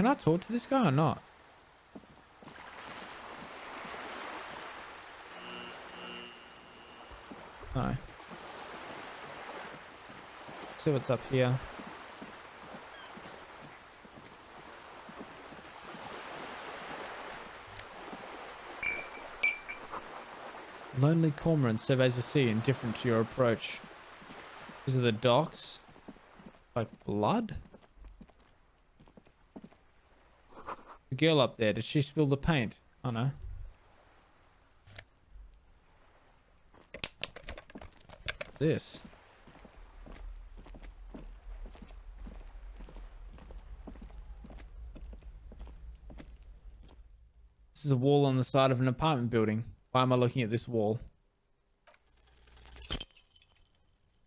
Can I talk to this guy or not? No. See what's up here. Lonely cormorant surveys the sea, indifferent to your approach. These are the docks. Like blood? The girl up there, did she spill the paint? Oh no. What's this? This is a wall on the side of an apartment building. Why am I looking at this wall?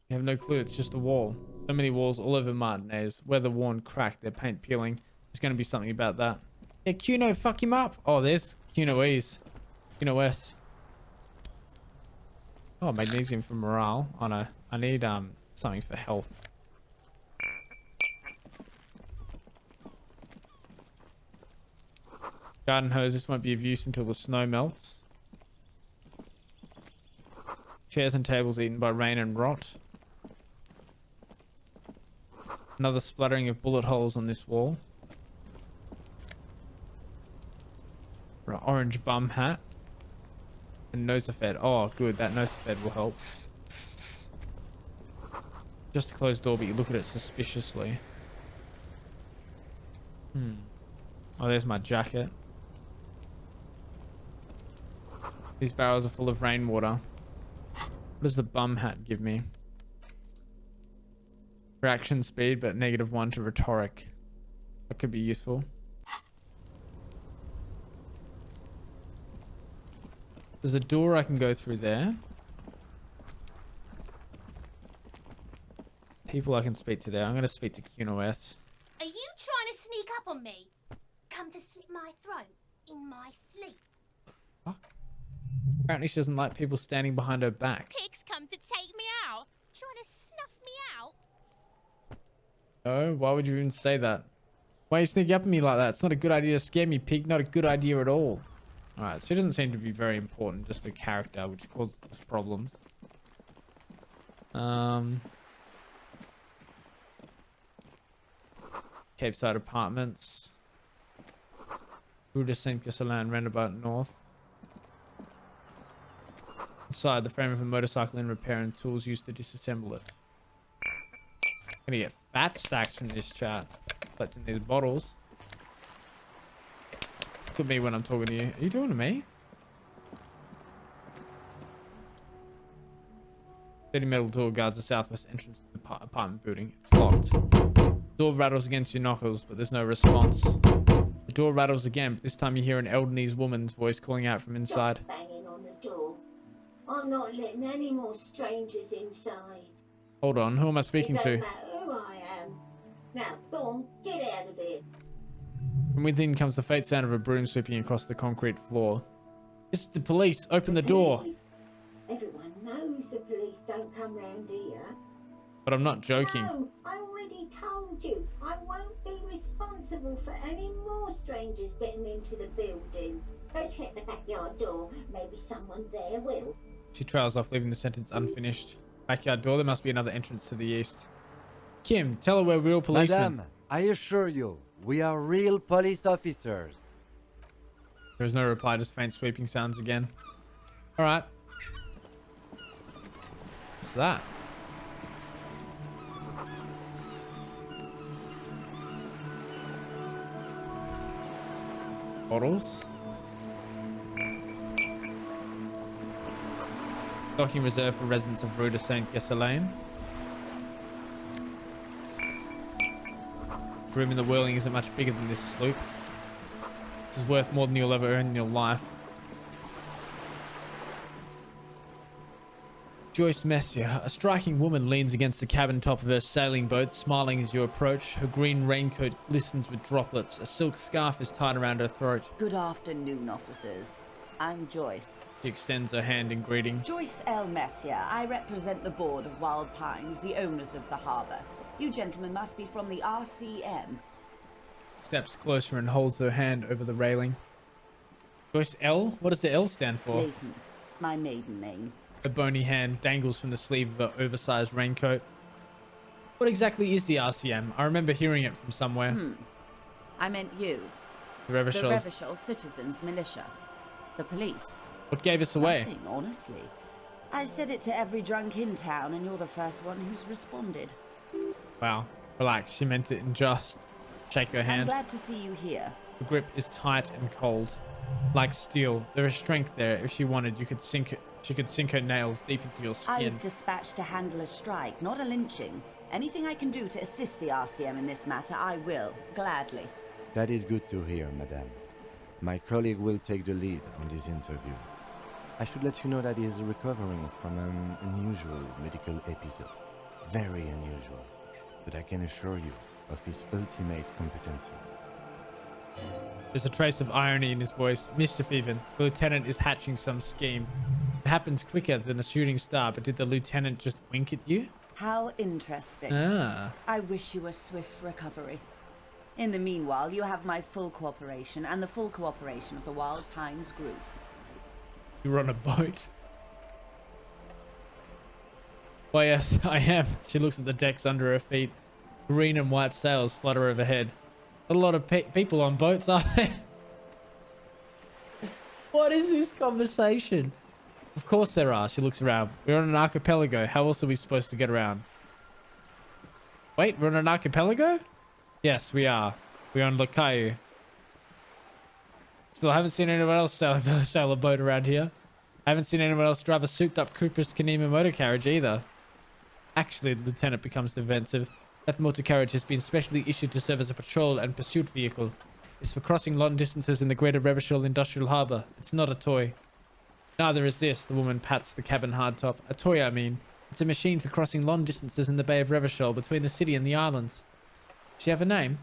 You have no clue, it's just a wall. So many walls all over Martinez. Weather worn, cracked, their paint peeling. There's going to be something about that. Yeah, Cuno, fuck him up. Oh, there's Cuno-E's. Cuno-S. Oh, magnesium for morale. Oh no, I need something for health. Garden hose, this won't be of use until the snow melts. Chairs and tables eaten by rain and rot. Another splattering of bullet holes on this wall. Orange bum hat. And nosefed. Oh, good. That nosefed will help. Just a closed door, but you look at it suspiciously. Oh, there's my jacket. These barrels are full of rainwater. What does the bum hat give me? Reaction speed, but -1 to rhetoric. That could be useful. There's a door I can go through there. People I can speak to there. I'm going to speak to Cuno-S. Are you trying to sneak up on me? Come to slit my throat in my sleep. Fuck. Apparently she doesn't like people standing behind her back. Pigs come to take me out. Trying to snuff me out. No, why would you even say that? Why are you sneaking up on me like that? It's not a good idea to scare me, pig. Not a good idea at all. Alright, she doesn't seem to be very important. Just a character, which causes problems. Cape Side Apartments. Rue de Saint-Castellan, roundabout north. Inside, the frame of a motorcycle in repair and tools used to disassemble it. Gonna get fat stacks from this chat. Collecting these bottles. Look at me when I'm talking to you. Are you talking to me? 30 metal door guards the southwest entrance to the apartment building. It's locked. The door rattles against your knuckles, but there's no response. The door rattles again, but this time you hear an elderly woman's voice calling out from inside. Stop banging on the door. I'm not letting any more strangers inside. Hold on, who am I speaking It to? don't matter who I am. Now, go on, get out of here. From within comes the faint sound of a broom sweeping across the concrete floor. It's the police. Open the door. Police. Everyone knows the police don't come round here. But I'm not joking. No, I already told you. I won't be responsible for any more strangers getting into the building. Go check the backyard door. Maybe someone there will. She trails off, leaving the sentence unfinished. Backyard door, there must be another entrance to the east. Kim, tell her we're real policemen. Madame, I assure you, we are real police officers. There is no reply, just faint sweeping sounds again. Alright. What's that? Bottles? Docking reserved for residents of Rue de Saint-Castellan. The room in the whirling isn't much bigger than this sloop. This is worth more than you'll ever earn in your life. Joyce Messier, a striking woman, leans against the cabin top of her sailing boat, smiling as you approach. Her green raincoat glistens with droplets. A silk scarf is tied around her throat. Good afternoon, officers. I'm Joyce. She extends her hand in greeting. Joyce L. Messier. I represent the board of Wild Pines, the owners of the harbor. You gentlemen must be from the RCM. steps closer and holds her hand over the railing. Joyce L? What does the L stand for? Leighton, my maiden name. A bony hand dangles from the sleeve of her oversized raincoat. What exactly is the RCM? I remember hearing it from somewhere. I meant you. The The Revachol. Revachol Citizens Militia. The police. What gave us away? Nothing, honestly. I said it to every drunk in town, and you're the first one who's responded. Wow. Relax. She meant it in just. Shake her I'm hand. glad to see you here. The grip is tight and cold. Like steel. There is strength there. If she wanted, you could sink it. She could sink her nails deep into your I was skin. dispatched to handle a strike, not a lynching. Anything I can do to assist the RCM in this matter, I will, gladly. That is good to hear, madame. My colleague will take the lead on this interview. I should let you know that he is recovering from an unusual medical episode. Very unusual. But I can assure you of his ultimate competency. There's a trace of irony in his voice. Mischief even. The lieutenant is hatching some scheme. It happens quicker than a shooting star, but did the lieutenant just wink at you? How interesting. Ah. I wish you a swift recovery. In the meanwhile, you have my full cooperation and the full cooperation of the Wild Pines group. You're on a boat. Why, yes, I am. She looks at the decks under her feet. Green and white sails flutter overhead. A lot of people on boats, are there? What is this conversation? Of course there are. She looks around. We're on an archipelago. How else are we supposed to get around? Wait, we're on an archipelago? Yes, we are. We're on Lokayu. Still haven't seen anyone else sail a boat around here. I haven't seen anyone else drive a souped-up Kupris Kanema motor carriage either. Actually, the lieutenant becomes defensive. That motor carriage has been specially issued to serve as a patrol and pursuit vehicle. It's for crossing long distances in the greater Revachol Industrial Harbour. It's not a toy. Neither is this. The woman pats the cabin hardtop. A toy, I mean. It's a machine for crossing long distances in the Bay of Revachol between the city and the islands. Does she have a name?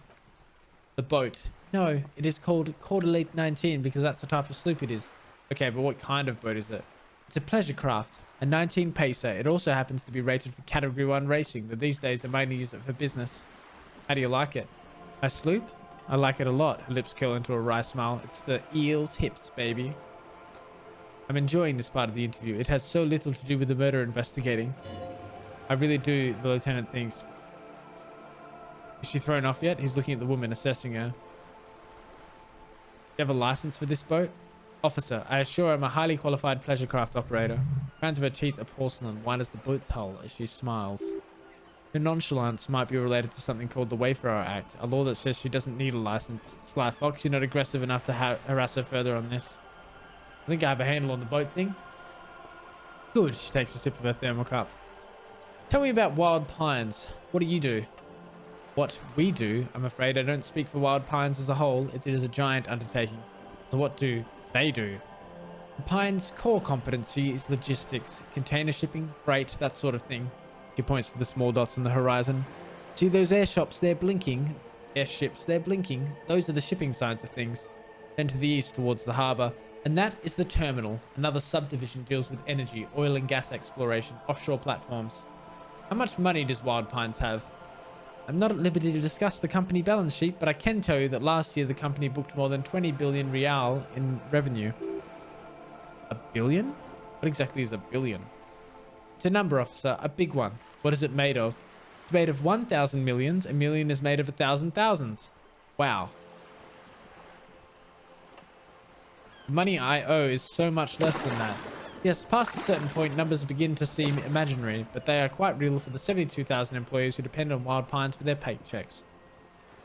The boat. No, it is called Cordelate 19 because that's the type of sloop it is. Okay, but what kind of boat is it? It's a pleasure craft. A 19 pacer. It also happens to be rated for Category 1 racing, but these days they mainly use it for business. How do you like it? My sloop? I like it a lot. Her lips curl into a wry smile. It's the eel's hips, baby. I'm enjoying this part of the interview. It has so little to do with the murder investigating. I really do, the lieutenant thinks. Is she thrown off yet? He's looking at the woman, assessing her. Do you have a license for this boat? Officer, I assure I'm a highly qualified pleasure craft operator. Crowns of her teeth are porcelain, white as the boat's hull as she smiles. Her nonchalance might be related to something called the Wayfarer Act, a law that says she doesn't need a license. Sly Fox, you're not aggressive enough to harass her further on this. I think I have a handle on the boat thing. Good. She takes a sip of her thermal cup. Tell me about Wild Pines. What do you do? What we do? I'm afraid I don't speak for Wild Pines as a whole. It is a giant undertaking. So what do they do? The Pines' core competency is logistics, container shipping, freight, that sort of thing. She points to the small dots on the horizon. See those airshops there blinking? Airships, they're blinking. Those are the shipping sides of things. Then to the east towards the harbour. And that is the terminal. Another subdivision deals with energy, oil and gas exploration, offshore platforms. How much money does Wild Pines have? I'm not at liberty to discuss the company balance sheet, but I can tell you that last year the company booked more than 20 billion real in revenue. A billion? What exactly is a billion? It's a number, officer, a big one. What is it made of? It's made of 1,000 millions. A million is made of 1,000 thousands. Wow. The money I owe is so much less than that. Yes, past a certain point, numbers begin to seem imaginary, but they are quite real for the 72,000 employees who depend on Wild Pines for their paychecks.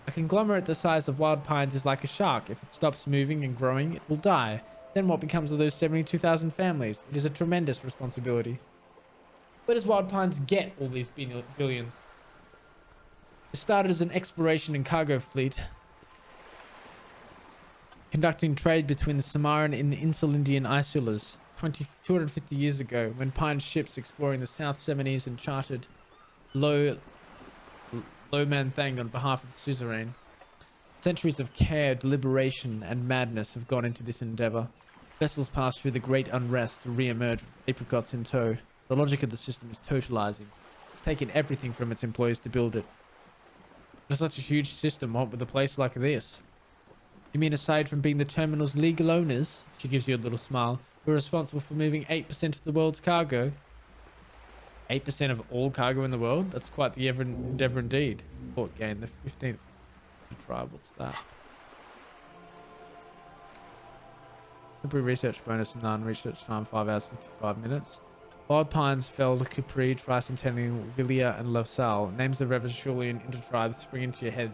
A conglomerate the size of Wild Pines is like a shark. If it stops moving and growing, it will die. Then what becomes of those 72,000 families? It is a tremendous responsibility. Where does Wild Pines get all these billions? It started as an exploration and cargo fleet, conducting trade between the Samoan and the Insulindian Islas 250 years ago, when Pine's ships exploring the South Seminese and chartered Lo Manthang on behalf of the suzerain. Centuries of care, deliberation, and madness have gone into this endeavor. Vessels pass through the great unrest to re-emerge with apricots in tow. The logic of the system is totalizing. It's taken everything from its employees to build it. For such a huge system, what with a place like this? You mean aside from being the terminal's legal owners, she gives you a little smile, who are responsible for moving 8% of the world's cargo? 8% of all cargo in the world? That's quite the endeavor indeed. Port gain, the 15th tribe. What's that? Temporary research bonus, none. Research time 5 hours 55 minutes. Wild Pines, Feld, Capri, Tricentennial, Villia, and La Salle. Names of Revacholian intertribes spring into your head.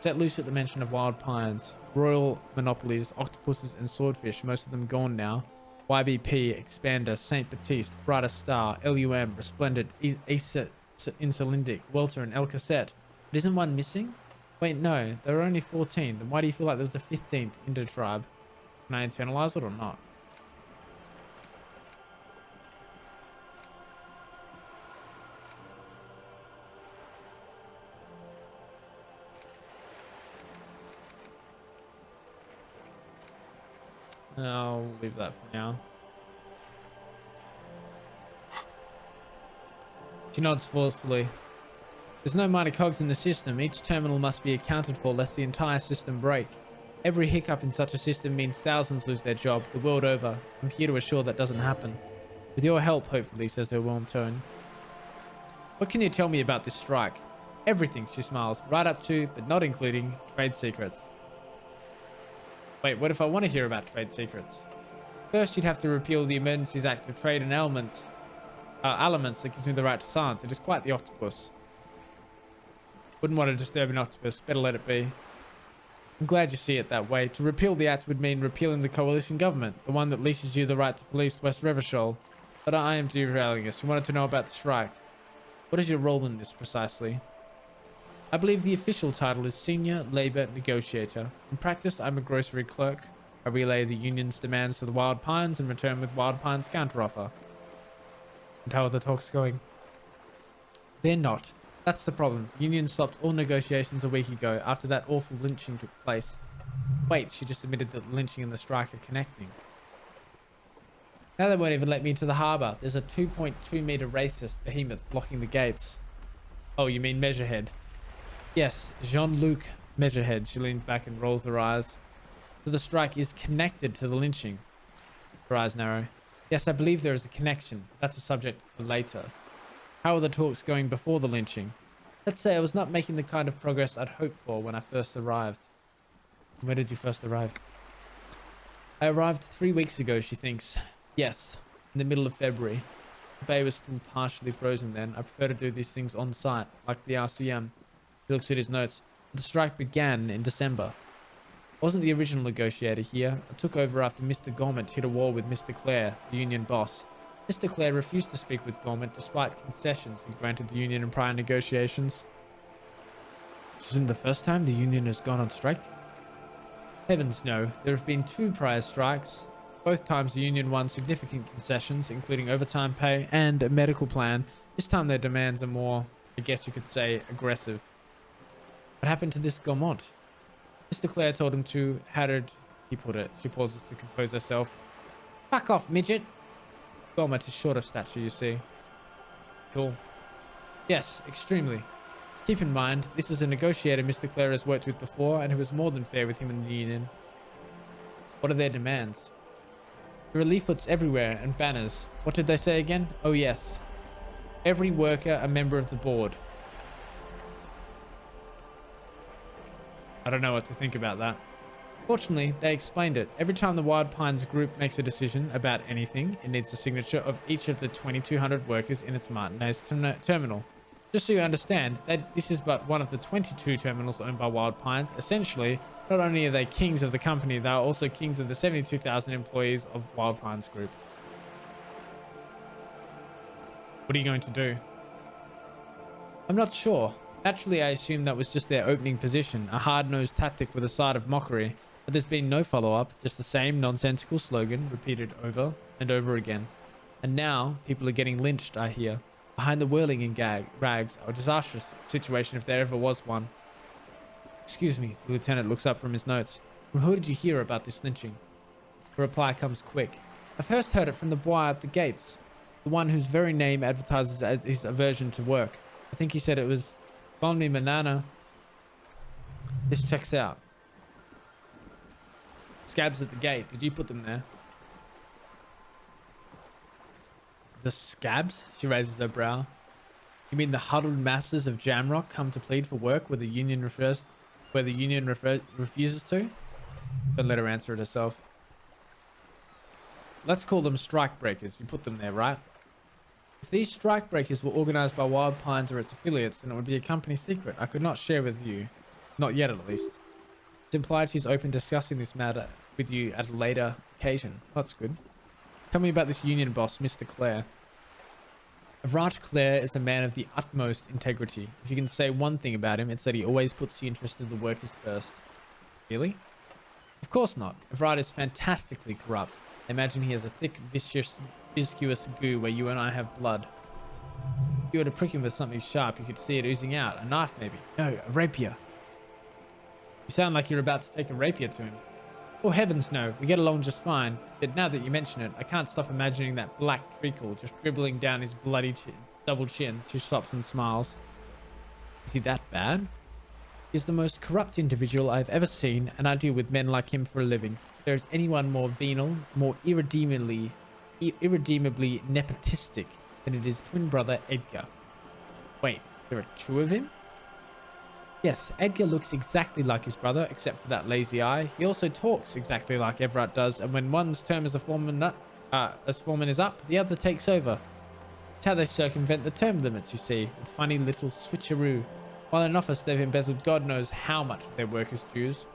Set loose at the mention of Wild Pines. Royal monopolies, octopuses, and swordfish, most of them gone now. YBP, Expander, Saint Baptiste, Brighter Star, LUM, Resplendent, Insulindic, Welter, and El Cassette. But isn't one missing? Wait, no, there are only 14. Then why do you feel like there's a 15th intertribe? Can I internalize it or not? I'll leave that for now. She nods forcefully. There's no minor cogs in the system. Each terminal must be accounted for lest the entire system break. Every hiccup in such a system means thousands lose their job the world over. I'm here to assure that doesn't happen. With your help, hopefully, says her warm tone. What can you tell me about this strike? Everything, she smiles, right up to, but not including, trade secrets. Wait, what if I want to hear about trade secrets? First, you'd have to repeal the Emergencies Act of Trade and Elements that gives me the right to silence. It is quite the octopus. Wouldn't want to disturb an octopus. Better let it be. I'm glad you see it that way. To repeal the act would mean repealing the coalition government, the one that leases you the right to police West Revachol. But I am derailing us. You wanted to know about the strike. What is your role in this precisely? I believe the official title is Senior Labor Negotiator. In practice, I'm a grocery clerk. I relay the union's demands to the Wild Pines and return with Wild Pines' counteroffer. And how are the talks going? They're not. That's the problem. The union stopped all negotiations a week ago after that awful lynching took place. Wait, she just admitted that lynching and the strike are connecting. Now they won't even let me into the harbour. There's a 2.2 metre racist behemoth blocking the gates. Oh, you mean Measurehead? Yes, Jean-Luc Measurehead. She leans back and rolls her eyes. So the strike is connected to the lynching. Her eyes narrow. Yes, I believe there is a connection. That's a subject for later. How are the talks going before the lynching? Let's say I was not making the kind of progress I'd hoped for when I first arrived. Where did you first arrive? I arrived 3 weeks ago, she thinks. Yes, in the middle of February. The bay was still partially frozen then. I prefer to do these things on site, like the RCM. He looks at his notes. The strike began in December. I wasn't the original negotiator here. I took over after Mr. Gormant hit a wall with Mr. Clare, the union boss. Mr. Clare refused to speak with Gormant despite concessions he granted the union in prior negotiations. This isn't the first time the union has gone on strike? Heavens no. There have been 2 prior strikes. Both times the union won significant concessions, including overtime pay and a medical plan. This time their demands are more, I guess you could say, aggressive. What happened to this Gormant? Mr. Clare told him to, how did he put it? She pauses to compose herself. Fuck off, midget! Gormant is short of stature, you see. Cool. Yes, extremely. Keep in mind, this is a negotiator Mr. Clare has worked with before and who was more than fair with him in the union. What are their demands? There are leaflets everywhere and banners. What did they say again? Oh yes. Every worker a member of the board. I don't know what to think about that. Fortunately, they explained it. Every time the Wild Pines group makes a decision about anything, it needs the signature of each of the 2,200 workers in its Martinez terminal. Just so you understand, this is but one of the 22 terminals owned by Wild Pines. Essentially, not only are they kings of the company, they are also kings of the 72,000 employees of Wild Pines Group. What are you going to do? I'm not sure. Naturally, I assumed that was just their opening position, a hard-nosed tactic with a side of mockery, but there's been no follow-up, just the same nonsensical slogan repeated over and over again. And now, people are getting lynched, I hear. Behind the whirling in rags, a disastrous situation if there ever was one. Excuse me, the lieutenant looks up from his notes. From who did you hear about this lynching? The reply comes quick. I first heard it from the boy at the gates, the one whose very name advertises as his aversion to work. I think he said it was Bonnie Manana. This checks out. Scabs at the gate. Did you put them there? The scabs? She raises her brow. You mean the huddled masses of Jamrock come to plead for work where the union refuses to? Don't let her answer it herself. Let's call them strike breakers. You put them there, right? If these strike breakers were organized by Wild Pines or its affiliates, then it would be a company secret I could not share with you. Not yet, at least. It's implied she's open to discussing this matter with you at a later occasion. That's good. Tell me about this union boss, Mr. Clare. Evrat Clare is a man of the utmost integrity. If you can say one thing about him, it's that he always puts the interest of the workers first. Really? Of course not. Evrat is fantastically corrupt. I imagine he has a thick, viscous goo where you and I have blood. If you were to prick him with something sharp, you could see it oozing out. A knife, maybe. No, a rapier. You sound like you're about to take a rapier to him. Oh, heavens no. We get along just fine. But now that you mention it, I can't stop imagining that black treacle just dribbling down his bloody double chin. She stops and smiles. Is he that bad? He's the most corrupt individual I've ever seen, and I deal with men like him for a living. If there is anyone more venal, more irredeemably nepotistic, then it is twin brother Edgar. Wait, there are two of him? Yes, Edgar looks exactly like his brother, except for that lazy eye. He also talks exactly like Everett does, and when one's term as foreman is up, the other takes over. It's how they circumvent the term limits, you see, with funny little switcheroo. While in office, they've embezzled God knows how much of their workers' dues.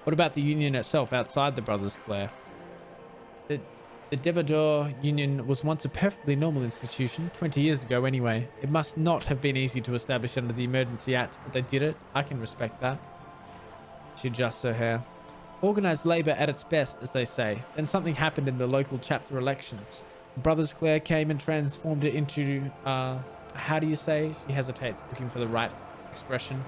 What about the union itself outside the brothers, Claire? The Debador Union was once a perfectly normal institution, 20 years ago anyway. It must not have been easy to establish under the Emergency Act, but they did it. I can respect that. She adjusts her hair. Organized labor at its best, as they say. Then something happened in the local chapter elections. The brothers Claire came and transformed it into, how do you say? She hesitates, looking for the right expression.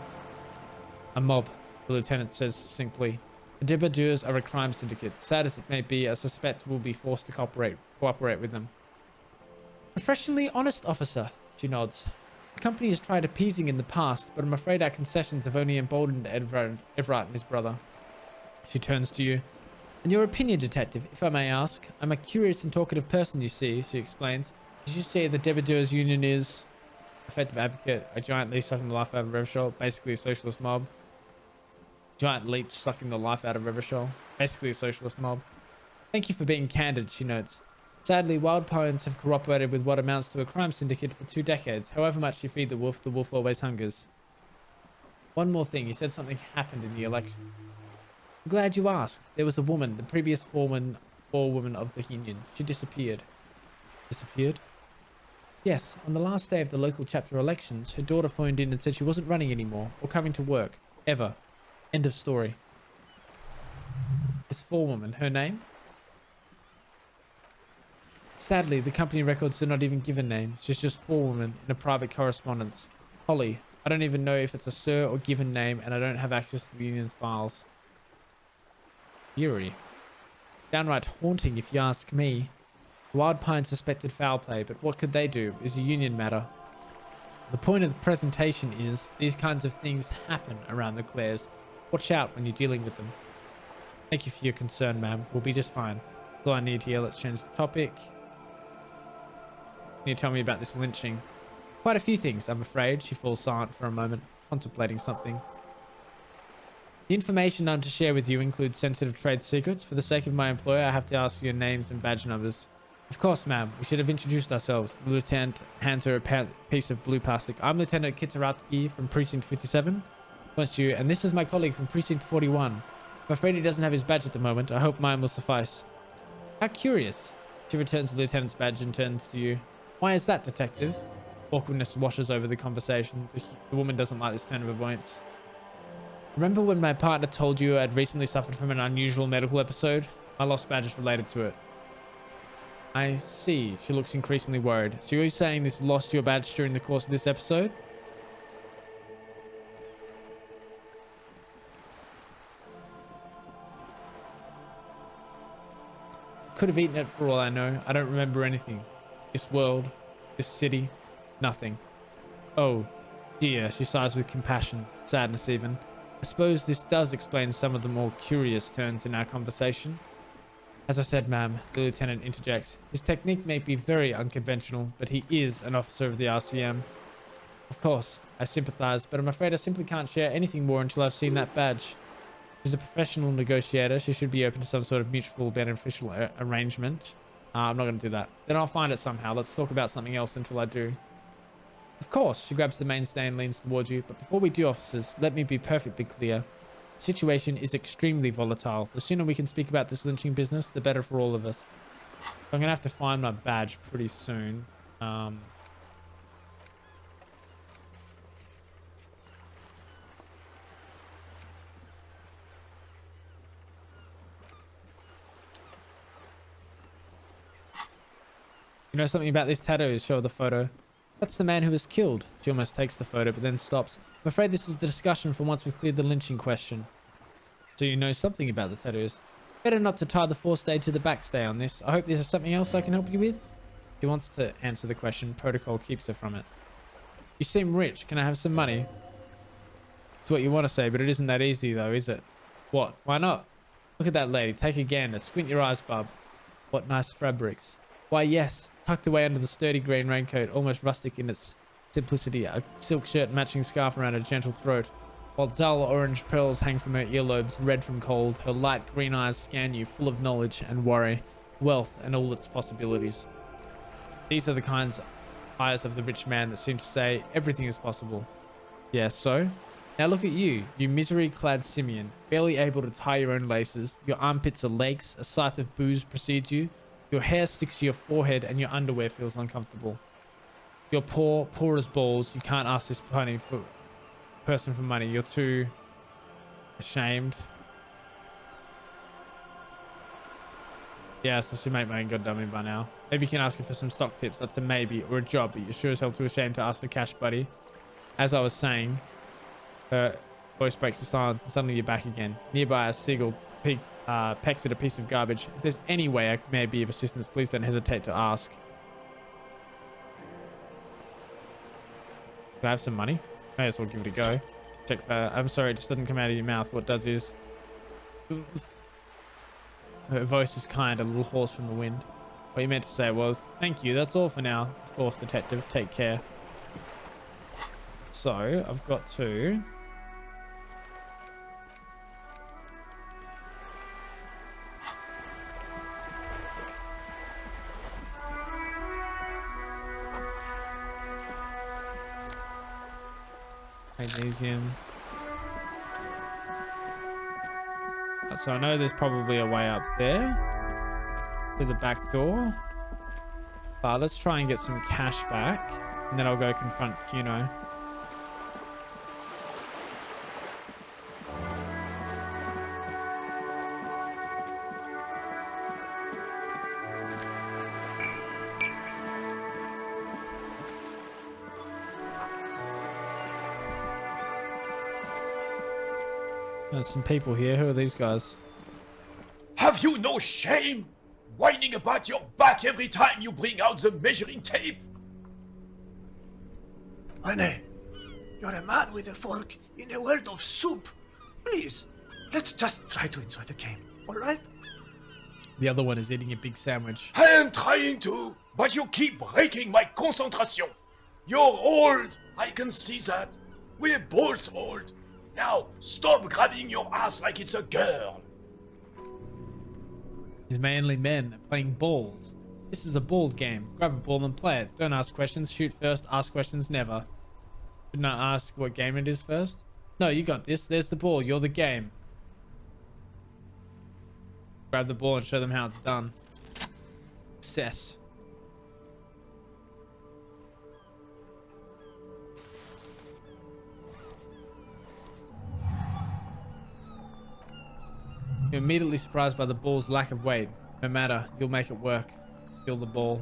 A mob, the lieutenant says succinctly. The Debadeurs are a crime syndicate. Sad as it may be, I suspect we'll be forced to cooperate with them. Refreshingly honest, officer, she nods. The company has tried appeasing in the past, but I'm afraid our concessions have only emboldened Everett and his brother. She turns to you. In your opinion, detective, if I may ask, I'm a curious and talkative person, you see, she explains. Did you say the Debadeurs Union is effective advocate, a giant leech sucking the life out of Revachol, basically a socialist mob? Giant leech sucking the life out of Revachol, basically a socialist mob. Thank you for being candid, she notes. Sadly, Wild Pines have cooperated with what amounts to a crime syndicate for 2 decades. However much you feed the wolf always hungers. One more thing, you said something happened in the election. I'm glad you asked. There was a woman, the previous forewoman of the union. She disappeared. Disappeared? Yes, on the last day of the local chapter elections, her daughter phoned in and said she wasn't running anymore, or coming to work. Ever. End of story. This forewoman, her name? Sadly, the company records do not even give a name. She's just forewoman in a private correspondence. Holly. I don't even know if it's a sir or given name, and I don't have access to the union's files. Eerie. Downright haunting, if you ask me. The Wild Pines suspected foul play, but what could they do? It is a union matter. The point of the presentation is these kinds of things happen around the Clares. Watch out when you're dealing with them. Thank you for your concern, ma'am. We'll be just fine. That's all I need here. Let's change the topic. Can you tell me about this lynching? Quite a few things, I'm afraid. She falls silent for a moment, contemplating something. The information I'm to share with you includes sensitive trade secrets. For the sake of my employer, I have to ask for your names and badge numbers. Of course, ma'am. We should have introduced ourselves. The lieutenant hands her a piece of blue plastic. I'm Lieutenant Kitaratsky from Precinct 57. You, and this is my colleague from Precinct 41. I'm afraid he doesn't have his badge at the moment. I hope mine will suffice. How curious. She returns the lieutenant's badge and turns to you. Why is that, detective? Awkwardness washes over the conversation. The woman doesn't like this tone of avoidance. Remember when my partner told you I'd recently suffered from an unusual medical episode? My lost badge is related to it. I see. She looks increasingly worried. So you're saying this lost your badge during the course of this episode? Could have eaten it for all I know. I don't remember anything. This world, this city, nothing. Oh, dear, she sighs with compassion, sadness even. I suppose this does explain some of the more curious turns in our conversation. As I said, ma'am, the lieutenant interjects. His technique may be very unconventional, but he is an officer of the RCM. Of course, I sympathize, but I'm afraid I simply can't share anything more until I've seen that badge. She's a professional negotiator. She should be open to some sort of mutual beneficial arrangement. I'm not going to do that. Then I'll find it somehow. Let's talk about something else until I do. Of course, she grabs the mainstay and leans towards you. But before we do, officers, let me be perfectly clear. The situation is extremely volatile. The sooner we can speak about this lynching business, the better for all of us. So I'm going to have to find my badge pretty soon. You know something about these tattoos? Show the photo. That's the man who was killed. She almost takes the photo, but then stops. I'm afraid this is the discussion for once we've cleared the lynching question. So you know something about the tattoos. Better not to tie the forestay to the backstay on this. I hope there's something else I can help you with. She wants to answer the question. Protocol keeps her from it. You seem rich. Can I have some money? It's what you want to say, but it isn't that easy though, is it? What? Why not? Look at that lady. Take a gander. Squint your eyes, bub. What nice fabrics. Why, yes. Tucked away under the sturdy green raincoat, almost rustic in its simplicity, a silk shirt matching scarf around her gentle throat, while dull orange pearls hang from her earlobes, red from cold. Her light green eyes scan you, full of knowledge and worry, wealth and all its possibilities. These are the kinds of eyes of the rich man that seem to say everything is possible. Yeah, so? Now look at you, you misery-clad simian, barely able to tie your own laces. Your armpits are lakes, a scythe of booze precedes you. Your hair sticks to your forehead and your underwear feels uncomfortable. You're poor as balls. You can't ask this person for money. You're too ashamed. Yes, I should make my own god dummy by now. Maybe you can ask her for some stock tips. That's a maybe. Or a job, but you're sure as hell too ashamed to ask for cash, buddy. As I was saying, her voice breaks the silence and suddenly you're back again. Nearby, a seagull pecks at a piece of garbage. If there's any way I may be of assistance, please don't hesitate to ask. Can I have some money? May as well give it a go. Check for... I'm sorry, it just doesn't come out of your mouth. What it does is... Her voice is kind, a little hoarse from the wind. What you meant to say was, thank you, that's all for now. Of course, detective, take care. So, I've got to... Elysium. So I know there's probably a way up there to the back door. But let's try and get some cash back. And then I'll go confront Kuno. There's some people here. Who are these guys? Have you no shame? Whining about your back every time you bring out the measuring tape? René, you're a man with a fork in a world of soup. Please, let's just try to enjoy the game, alright? The other one is eating a big sandwich. I am trying to, but you keep breaking my concentration. You're old, I can see that. We're both old. Now, stop grabbing your ass like it's a girl. These manly men are playing balls. This is a ball game. Grab a ball and play it. Don't ask questions. Shoot first. Ask questions never. Shouldn't I ask what game it is first? No, you got this. There's the ball. You're the game. Grab the ball and show them how it's done. Success. You're immediately surprised by the ball's lack of weight. No matter, you'll make it work. Feel the ball.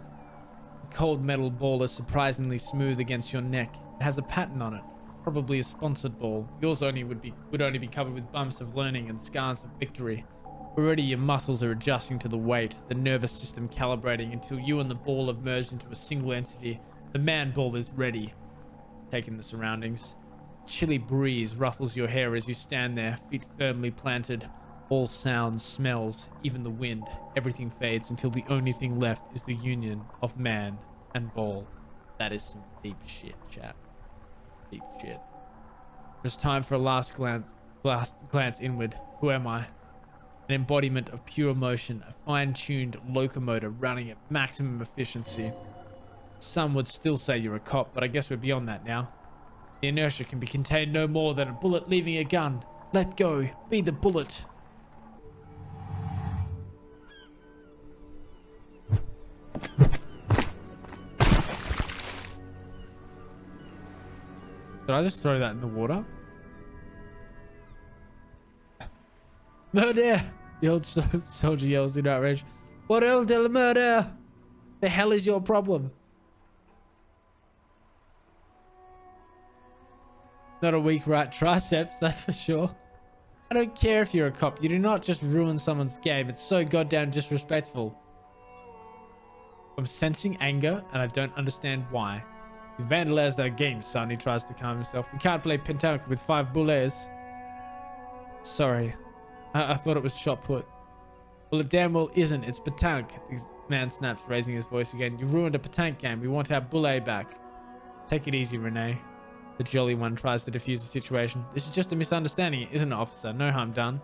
The cold metal ball is surprisingly smooth against your neck. It has a pattern on it. Probably a sponsored ball. Yours would only be covered with bumps of learning and scars of victory. Already your muscles are adjusting to the weight, the nervous system calibrating until you and the ball have merged into a single entity. The man ball is ready. Taking the surroundings. chilly breeze ruffles your hair as you stand there, feet firmly planted. All sounds, smells, even the wind, everything fades until the only thing left is the union of man and ball. That is some deep shit, chat. Deep shit. It's time for a last glance inward. Who am I? An embodiment of pure emotion, a fine-tuned locomotor running at maximum efficiency. Some would still say you're a cop, but I guess we're beyond that now. The inertia can be contained no more than a bullet leaving a gun. Let go. Be the bullet. Did I just throw that in the water? Murder! The old soldier yells in outrage. What else del murder? The hell is your problem? Not a weak right triceps, that's for sure. I don't care if you're a cop. You do not just ruin someone's game. It's so goddamn disrespectful. I'm sensing anger, and I don't understand why. You vandalized our game, son. He tries to calm himself. We can't play pentank with 5 bullets. Sorry. I thought it was shot put. Well, it damn well isn't. It's petanque. The man snaps, raising his voice again. You ruined a petanque game. We want our bullet back. Take it easy, Renee. The jolly one tries to defuse the situation. This is just a misunderstanding, isn't it, officer? No harm done.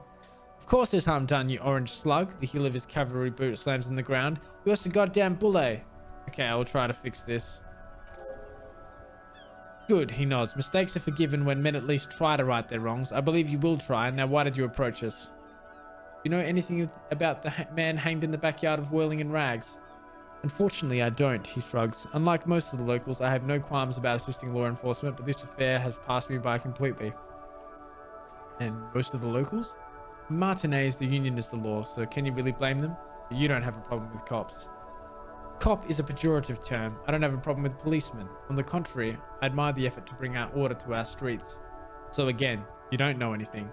Of course there's harm done, you orange slug. The heel of his cavalry boot slams in the ground. You lost a goddamn bullet. Okay, I will try to fix this. Good, he nods. Mistakes are forgiven when men at least try to right their wrongs. I believe you will try. Now, why did you approach us? You know anything about the man hanged in the backyard of Whirling in Rags? Unfortunately, I don't, he shrugs. Unlike most of the locals, I have no qualms about assisting law enforcement, but this affair has passed me by completely. And most of the locals? Martinez, the union is the law, so can you really blame them? You don't have a problem with cops. Cop is a pejorative term. I don't have a problem with policemen. On the contrary, I admire the effort to bring out order to our streets. So again, you don't know anything.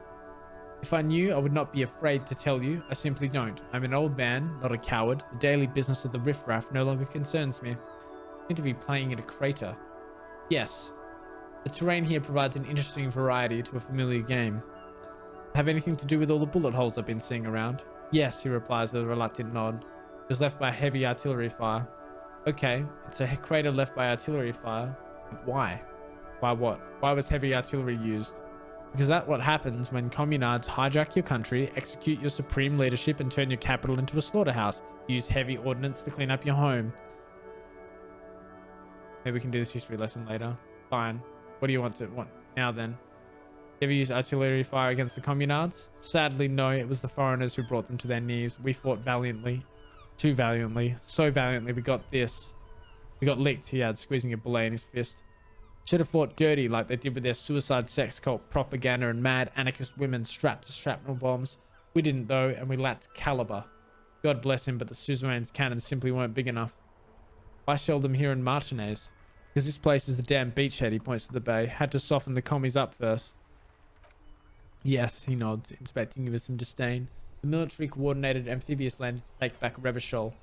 If I knew, I would not be afraid to tell you. I simply don't. I'm an old man, not a coward. The daily business of the riffraff no longer concerns me. I seem to be playing in a crater. Yes. The terrain here provides an interesting variety to a familiar game. Have anything to do with all the bullet holes I've been seeing around? Yes, he replies with a reluctant nod. It was left by heavy artillery fire. Okay, it's a crater left by artillery fire. Why? Why what? Why was heavy artillery used? Because that's what happens when communards hijack your country, execute your supreme leadership, and turn your capital into a slaughterhouse. Use heavy ordnance to clean up your home. Maybe we can do this history lesson later. Fine. What do you want now then? Ever use artillery fire against the communards? Sadly, no. It was the foreigners who brought them to their knees. We fought valiantly. Too valiantly. So valiantly we got this. We got licked, he adds, squeezing a bullet in his fist. Should have fought dirty like they did with their suicide sex cult propaganda and mad anarchist women strapped to shrapnel bombs. We didn't though, and we lacked caliber. God bless him, but the suzerain's cannons simply weren't big enough. Why shelled them here in Martinez? Because this place is the damn beachhead, he points to the bay. Had to soften the commies up first. Yes, he nods, inspecting you with some disdain. The military coordinated amphibious landing to take back Revachol.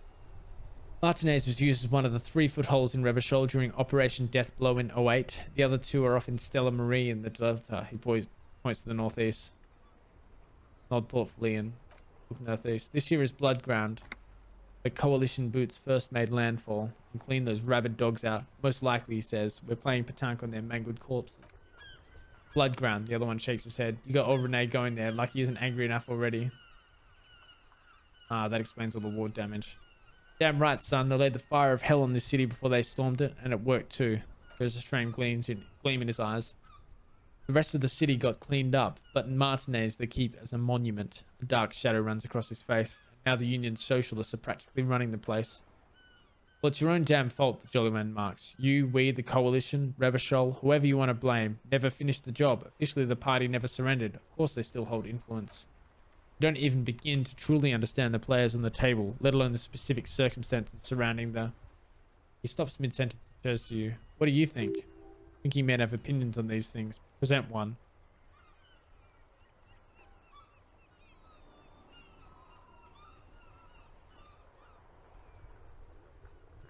Martinez was used as one of the 3 footholds in Revachol during Operation Deathblow in 08. The other 2 are off in Stella Marie in the Delta. He points to the northeast. Nod thoughtfully and look northeast. This here is Blood Ground. The coalition boots first made landfall and cleaned those rabid dogs out. Most likely, he says, we're playing petanque on their mangled corpses. Blood Ground, the other one shakes his head. You got old Renee going there like he isn't angry enough already. Ah, that explains all the war damage. Damn right, son. They laid the fire of hell on this city before they stormed it, and it worked too. There's a strange gleam in his eyes. The rest of the city got cleaned up, but in Martinez they keep as a monument. A dark shadow runs across his face. Now the Union socialists are practically running the place. Well, it's your own damn fault, the jolly man marks. You, we, the coalition, Revachol, whoever you want to blame, never finished the job. Officially, the party never surrendered. Of course, they still hold influence. You don't even begin to truly understand the players on the table, let alone the specific circumstances surrounding the... He stops mid-sentence and turns to you. What do you think? Thinking men have opinions on these things. Present one.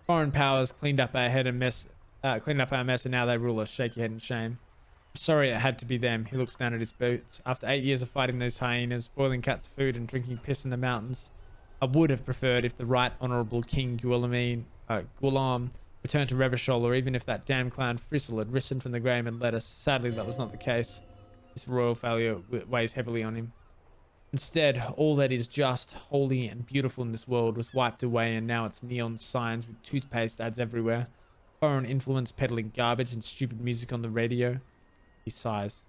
Foreign powers cleaned up our mess, and now they rule us. Shake your head in shame. Sorry it had to be them. He looks down at his boots. After 8 years of fighting those hyenas, boiling cats' food and drinking piss in the mountains, I would have preferred if the Right Honourable King Gulam returned to Revachol, or even if that damn clown Fristle had risen from the grave and led us. Sadly, that was not the case. This royal failure weighs heavily on him. Instead, all that is just, holy and beautiful in this world was wiped away, and now it's neon signs with toothpaste ads everywhere. Foreign influence peddling garbage and stupid music on the radio. He sighs.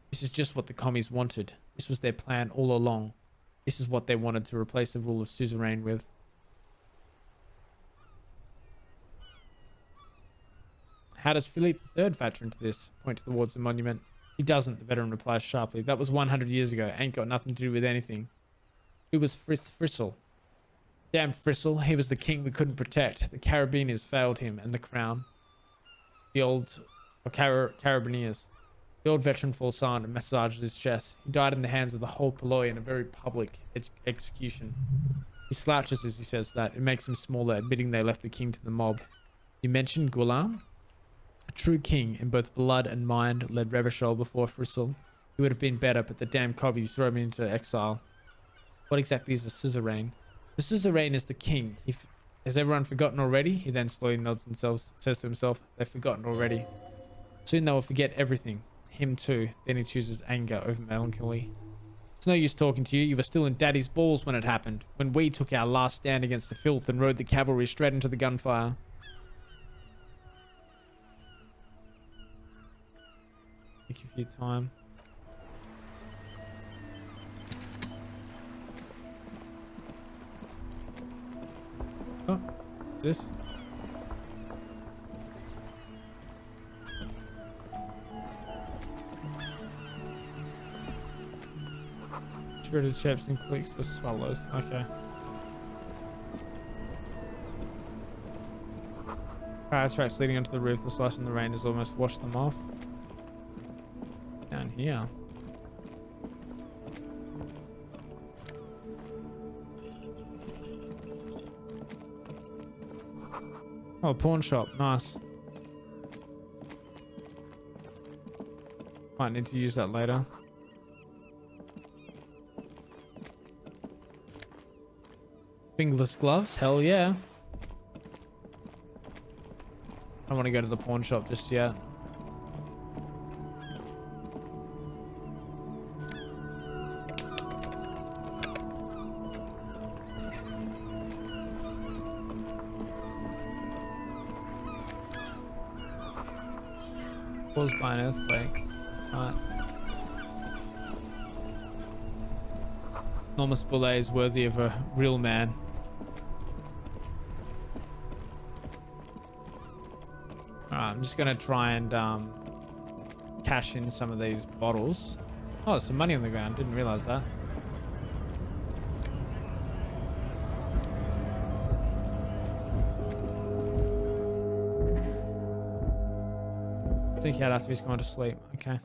This is just what the commies wanted. This was their plan all along. This is what they wanted to replace the rule of suzerain with. How does Philippe III factor into this? Point towards the monument. He doesn't, the veteran replies sharply. That was 100 years ago. Ain't got nothing to do with anything. Who was Fristle? Damn Fristle. He was the king we couldn't protect. The Carabiniers failed him and the crown. The old... Carabiniers. The old veteran falls silent and massages his chest. He died in the hands of the whole polloi in a very public execution. He slouches as he says that. It makes him smaller, admitting they left the king to the mob. You mentioned Gulam? A true king in both blood and mind led Revachol before Fristle. He would have been better, but the damn cobbies threw him into exile. What exactly is a suzerain? The suzerain is the king. Has everyone forgotten already? He then slowly nods and says to himself, they've forgotten already. Soon they will forget everything. Him too. Then he chooses anger over melancholy. It's no use talking to you. You were still in Daddy's balls when it happened. When we took our last stand against the filth and rode the cavalry straight into the gunfire. Thank you for your time. Oh, what's this? Spirited shapes and clicks for swallows. Okay. Power tracks leading onto the roof. The slush in the rain has almost washed them off. Down here. Oh, pawn shop. Nice. Might need to use that later. Fingerless gloves? Hell yeah. I don't want to go to the pawn shop just yet. Caused by an earthquake. Right. Enormous bullet is worthy of a real man. Alright, I'm just gonna try and cash in some of these bottles. Oh, there's some money on the ground. Didn't realize that. Take out after he's gone to sleep. Okay.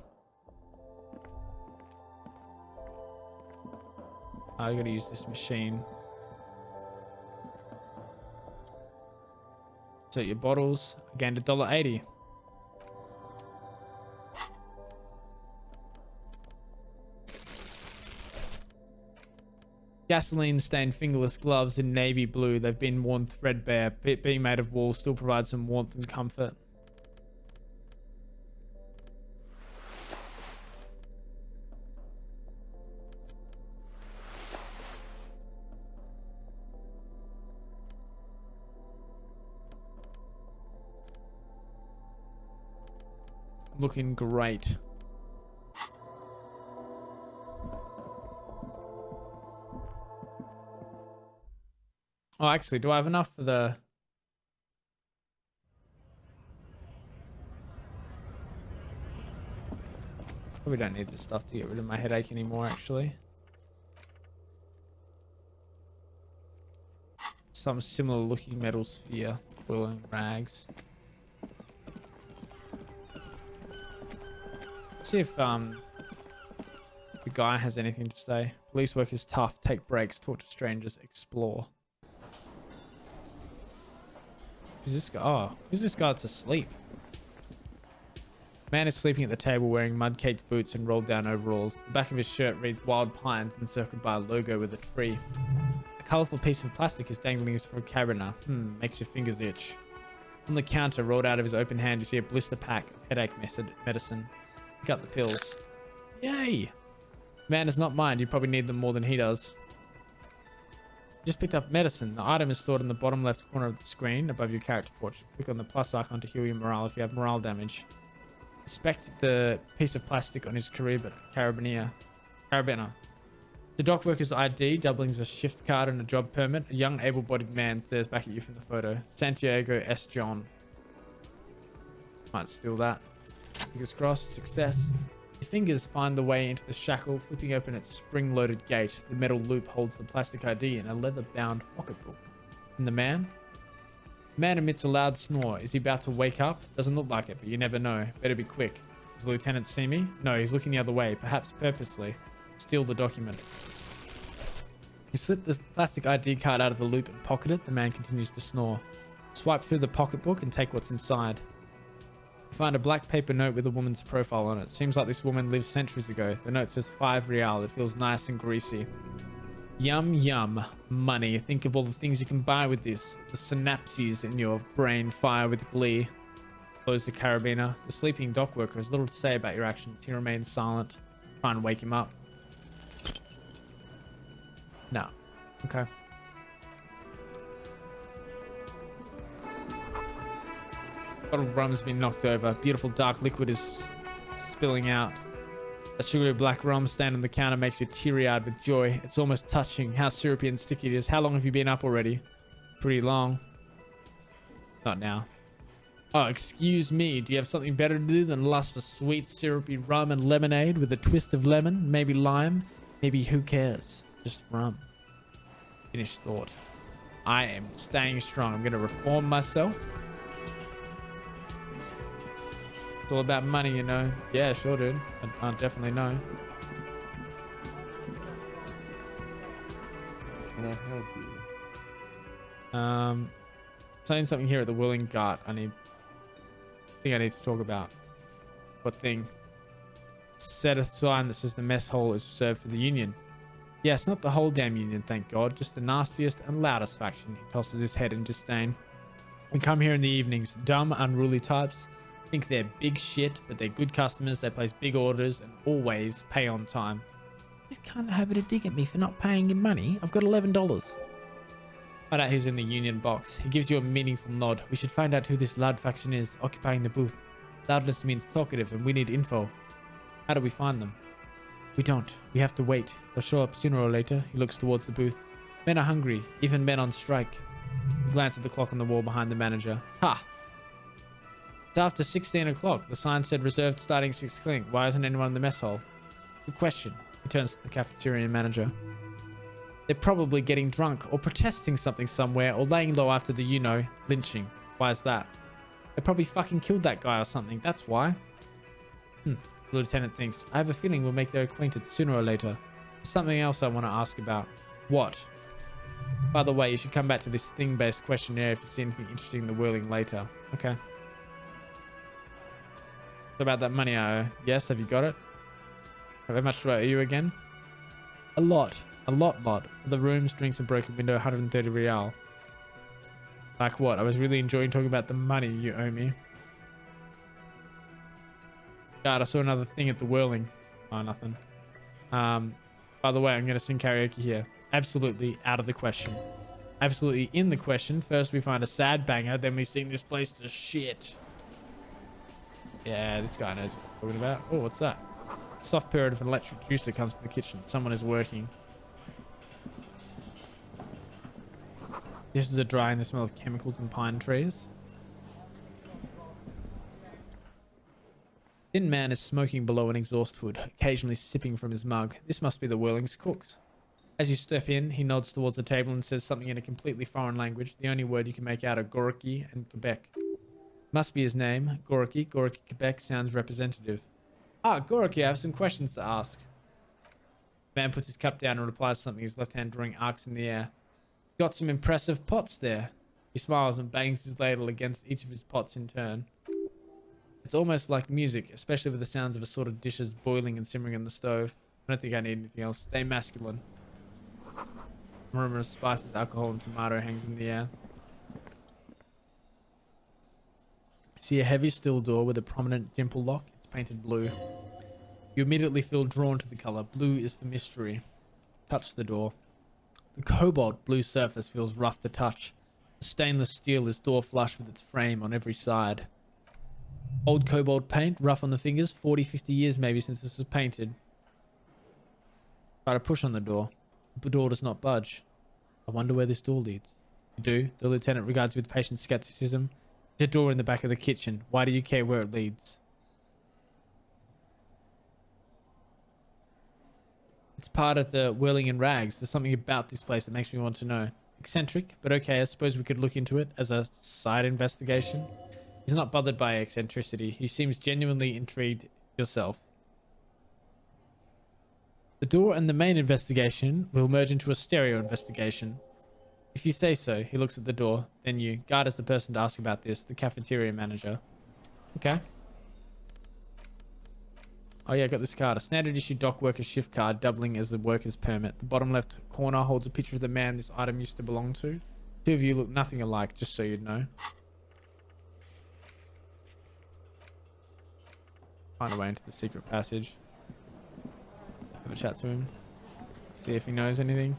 I gotta use this machine. So your bottles, again, $1.80. Gasoline stained fingerless gloves in navy blue. They've been worn threadbare. Being made of wool still provides some warmth and comfort. Looking great. Oh, actually, do I have enough for the... Probably don't need this stuff to get rid of my headache anymore, actually. Some similar looking metal sphere. Willing rags. See if the guy has anything to say. Police work is tough. Take breaks. Talk to strangers. Explore. Who's this guy? Oh, who's this guy that's asleep? Man is sleeping at the table wearing mud-caked boots and rolled down overalls. The back of his shirt reads Wild Pines encircled by a logo with a tree. A colourful piece of plastic is dangling for a carabiner. Makes your fingers itch. On the counter, rolled out of his open hand, you see a blister pack of headache medicine. Pick up the pills. Yay! Man does not mind. You probably need them more than he does. Just picked up medicine. The item is stored in the bottom left corner of the screen above your character portrait. Click on the plus icon to heal your morale if you have morale damage. Inspect the piece of plastic on his carabiner. The dock worker's ID, doubling as a shift card and a job permit. A young, able-bodied man stares back at you from the photo. Santiago S. John. Might steal that. Fingers crossed. Success. Your fingers find the way into the shackle, flipping open its spring-loaded gate. The metal loop holds the plastic ID in a leather-bound pocketbook. And the man? The man emits a loud snore. Is he about to wake up? Doesn't look like it, but you never know. Better be quick. Does the lieutenant see me? No, he's looking the other way, perhaps purposely. Steal the document. You slip the plastic ID card out of the loop and pocket it. The man continues to snore. Swipe through the pocketbook and take what's inside. You find a black paper note with a woman's profile on it. Seems like this woman lived centuries ago. The note says 5 real. It feels nice and greasy. Yum, yum. Money. Think of all the things you can buy with this. The synapses in your brain fire with glee. Close the carabiner. The sleeping dock worker has little to say about your actions. He remains silent. Try and wake him up. No. Okay. Bottle of rum has been knocked over. Beautiful dark liquid is spilling out. That sugary black rum standing on the counter makes you teary-eyed with joy. It's almost touching how syrupy and sticky it is. How long have you been up already? Pretty long. Not now. Oh, excuse me. Do you have something better to do than lust for sweet, syrupy rum and lemonade with a twist of lemon? Maybe lime? Maybe who cares? Just rum. Finished thought. I am staying strong. I'm going to reform myself. It's all about money, you know. Yeah, sure, dude. I definitely know. Can I help you? Saying something here at the Willing Guard. I think I need to talk about. What thing? Set a sign that says the mess hall is reserved for the Union. Yes, not the whole damn Union, thank God. Just the nastiest and loudest faction. He tosses his head in disdain. We come here in the evenings. Dumb, unruly types. Think they're big shit, but they're good customers. They place big orders and always pay on time. You can't have it a dig at me for not paying him money. I've got $11. Find out who's in the Union box. He gives you a meaningful nod. We should find out who this loud faction is occupying the booth. Loudness means talkative, and we need info. How do we find them? We don't. We have to wait. They'll show up sooner or later. He looks towards the booth. Men are hungry, even men on strike. He glances at the clock on the wall behind the manager. Ha! It's after 16 o'clock. The sign said reserved starting 6 o'clock. Why isn't anyone in the mess hall? Good question. He turns to the cafeteria manager. They're probably getting drunk or protesting something somewhere or laying low after the, lynching. Why is that? They probably fucking killed that guy or something. That's why. The lieutenant thinks. I have a feeling we'll make their acquaintance sooner or later. There's something else I want to ask about. What? By the way, you should come back to this thing-based questionnaire if you see anything interesting in the whirling later. Okay. So about that money I owe. Yes, have you got it? How much do I owe you again? A lot. A lot. For the rooms, drinks, and broken window, 130 real. Like what? I was really enjoying talking about the money you owe me. God, I saw another thing at the whirling. Oh, nothing. By the way, I'm going to sing karaoke here. Absolutely out of the question. Absolutely in the question. First we find a sad banger, then we sing this place to shit. Yeah, this guy knows what I'm talking about. Oh, what's that? Soft period of an electric juicer comes to the kitchen. Someone is working. This is a drying the smell of chemicals and pine trees. Thin man is smoking below an exhaust hood, occasionally sipping from his mug. This must be the Whirling's cooks. As you step in, he nods towards the table and says something in a completely foreign language. The only word you can make out are Gorky and Quebec. Must be his name. Gorky. Gorky Quebec sounds representative. Ah, Gorky, I have some questions to ask. The man puts his cup down and replies something, his left hand drawing arcs in the air. Got some impressive pots there. He smiles and bangs his ladle against each of his pots in turn. It's almost like music, especially with the sounds of assorted dishes boiling and simmering on the stove. I don't think I need anything else. Stay masculine. Aroma of spices, alcohol, and tomato hangs in the air. See a heavy steel door with a prominent dimple lock. It's painted blue. You immediately feel drawn to the color. Blue is for mystery. Touch the door. The cobalt blue surface feels rough to touch. The stainless steel is door flush with its frame on every side. Old cobalt paint, rough on the fingers, 40, 50 years maybe since this was painted. Try to push on the door. The door does not budge. I wonder where this door leads. You do. The lieutenant regards you with patient skepticism. There's a door in the back of the kitchen. Why do you care where it leads? It's part of the whirling in rags. There's something about this place that makes me want to know. Eccentric, but okay, I suppose we could look into it as a side investigation. He's not bothered by eccentricity. He seems genuinely intrigued yourself. The door and the main investigation will merge into a stereo investigation. If you say so, he looks at the door. Then you. Guard is the person to ask about this, the cafeteria manager. Okay. Oh yeah, I got this card. A standard issue dock worker shift card doubling as a worker's permit. The bottom left corner holds a picture of the man this item used to belong to. Two of you look nothing alike, just so you'd know. Find a way into the secret passage. Have a chat to him. See if he knows anything.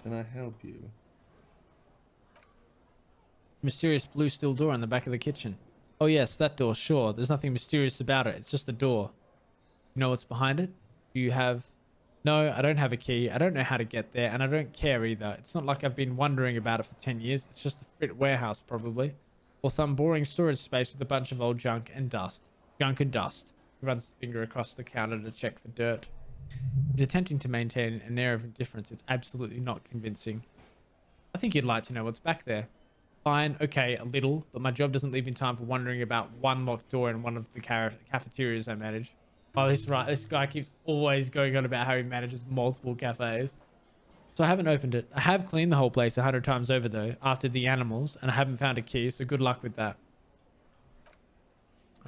Can I help you? Mysterious blue steel door on the back of the kitchen. Oh yes, that door, sure. There's nothing mysterious about it. It's just a door. You know what's behind it? Do you have... No, I don't have a key. I don't know how to get there, and I don't care either. It's not like I've been wondering about it for 10 years. It's just a fit warehouse, probably. Or some boring storage space with a bunch of old junk and dust. Junk and dust. He runs his finger across the counter to check for dirt. He's attempting to maintain an air of indifference. It's absolutely not convincing. I think you'd like to know what's back there. Fine, okay, a little, but my job doesn't leave me time for wondering about one locked door in one of the cafeterias I manage. Oh, this right. This guy keeps always going on about how he manages multiple cafes. So I haven't opened it. I have cleaned the whole place 100 times over though, after the animals, and I haven't found a key, so good luck with that.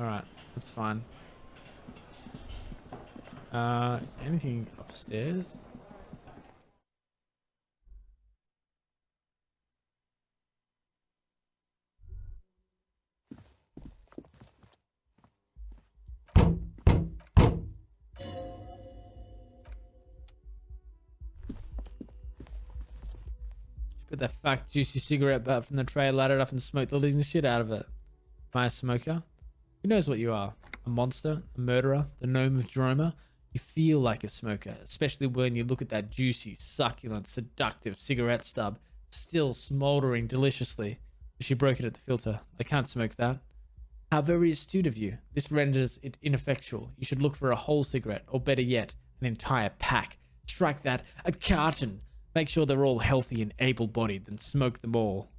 Alright, that's fine. Is there anything upstairs? Put that fat juicy cigarette butt from the tray, light it up and smoke the living shit out of it. Am I a smoker? Who knows what you are? A monster? A murderer? The gnome of Jeroma? You feel like a smoker, especially when you look at that juicy, succulent, seductive cigarette stub, still smouldering deliciously. She broke it at the filter. I can't smoke that. How very astute of you. This renders it ineffectual. You should look for a whole cigarette, or better yet, an entire pack. Strike that, a carton. Make sure they're all healthy and able-bodied, then smoke them all.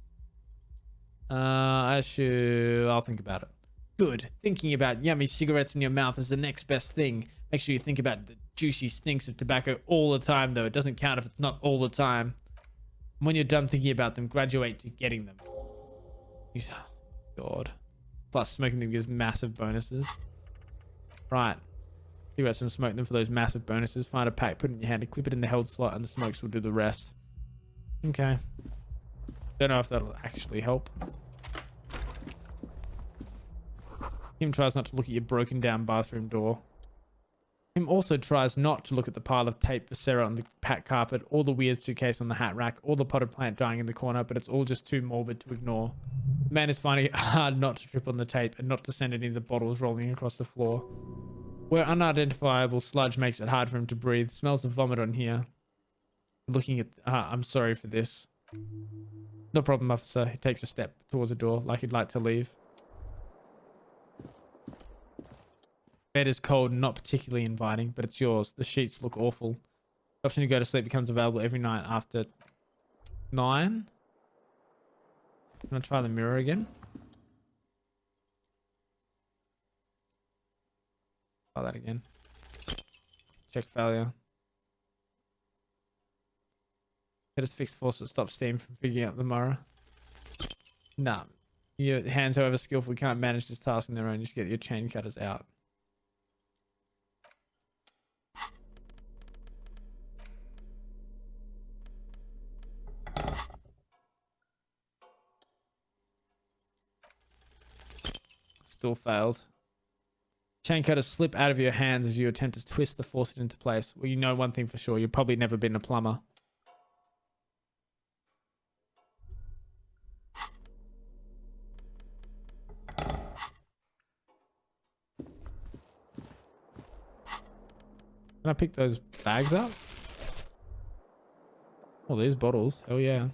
I'll think about it. Good. Thinking about yummy cigarettes in your mouth is the next best thing. Make sure you think about the juicy stinks of tobacco all the time, though. It doesn't count if it's not all the time. And when you're done thinking about them, graduate to getting them. God. Plus, smoking them gives massive bonuses. Right. You got some smoke them for those massive bonuses. Find a pack, put it in your hand, equip it in the held slot, and the smokes will do the rest. Okay. Don't know if that'll actually help. Him tries not to look at your broken down bathroom door. Him also tries not to look at the pile of tape for Sarah on the pack carpet, or the weird suitcase on the hat rack, or the potted plant dying in the corner, but it's all just too morbid to ignore. The man is finding it hard not to trip on the tape and not to send any of the bottles rolling across the floor. Where unidentifiable sludge makes it hard for him to breathe. Smells of vomit on here. Looking at... I'm sorry for this. No problem, officer. He takes a step towards the door like he'd like to leave. Bed is cold and not particularly inviting, but it's yours. The sheets look awful. The option to go to sleep becomes available every night after 9. Can I try the mirror again? Try that again. Check failure. Get its fixed force to stop steam from picking up the mirror. Nah. Your hands, however skillful, can't manage this task on their own. You should get your chain cutters out. Still failed. Chain cutters slip out of your hands as you attempt to twist to force it into place. Well, you know one thing for sure. You've probably never been a plumber. Can I pick those bags up? Oh, these bottles. Hell yeah.